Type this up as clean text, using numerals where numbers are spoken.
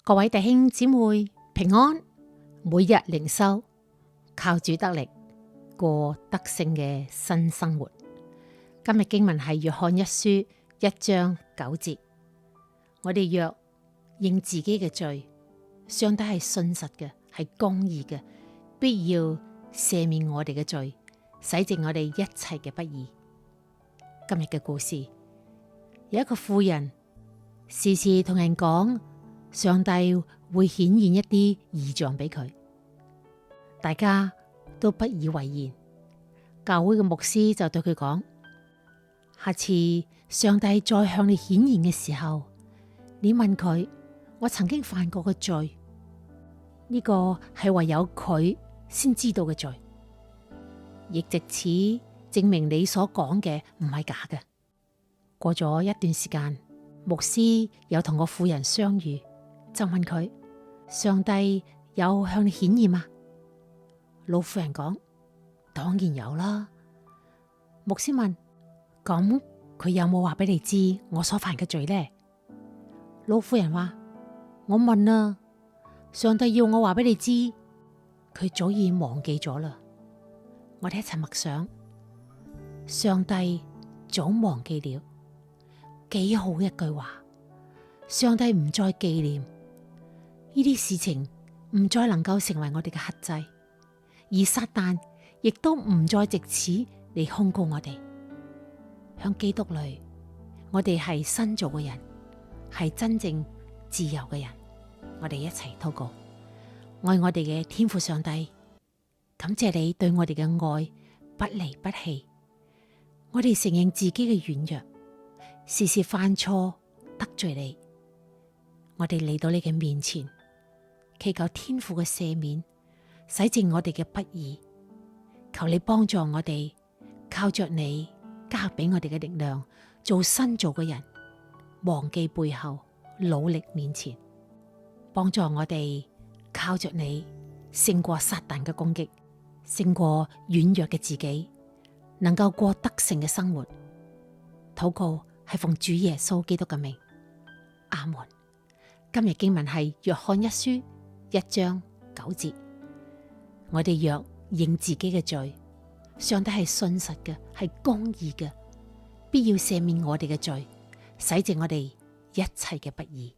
各位弟兄姊妹平安，每日靈修，靠主得力，過得勝嘅新生活。今日經文係約翰一書1章9節，我哋若認自己嘅罪，上帝係信實嘅，係公義嘅，必要赦免我哋嘅罪，洗淨我哋一切嘅不義。今日嘅故事，有一個婦人時時同人講，上帝會顯現一啲異象俾佢，大家都不以為然。教會嘅牧師就對佢講：下次上帝再向你顯現嘅時候，你問佢，我曾經犯過嘅罪，呢個係唯有佢先知道嘅罪，亦藉此證明你所講嘅唔係假嘅。過咗一段時間，牧師又同個婦人相遇，就問佢：上帝有向你顯現嗎？老婦人講：當然有啦。牧師問：咁佢有冇話俾你知我所犯嘅罪呢？老婦人話：我問啦，上帝要我話俾你知，佢早已忘記咗啦。我哋一齊默想，上帝早忘記了，幾好一句話。上帝唔再紀念呢啲事情，唔再能夠成為我哋嘅轄制，而撒旦亦都唔再藉此嚟控告我哋。響基督裏，我哋係新造嘅人，係真正自由嘅人。我哋一齊禱告：愛我哋嘅天父上帝，感謝你對我哋嘅愛不離不棄。我哋承認自己嘅軟弱，時時犯錯得罪你。我哋嚟到你嘅面前，祈求天父嘅赦免，洗淨我哋嘅不義。求你幫助我哋，靠着你加俾我哋嘅力量，做新造嘅人，忘記背後，努力面前。幫助我哋靠着你勝過撒旦嘅攻擊，勝過軟弱嘅自己，能夠過得勝嘅生活。禱告係奉主耶穌基督嘅名，阿門。今日經文係約翰一書1章9節，我哋若認自己嘅罪，上帝係信實嘅，係公義嘅，必要赦免我哋嘅罪，洗淨我哋一切嘅不義。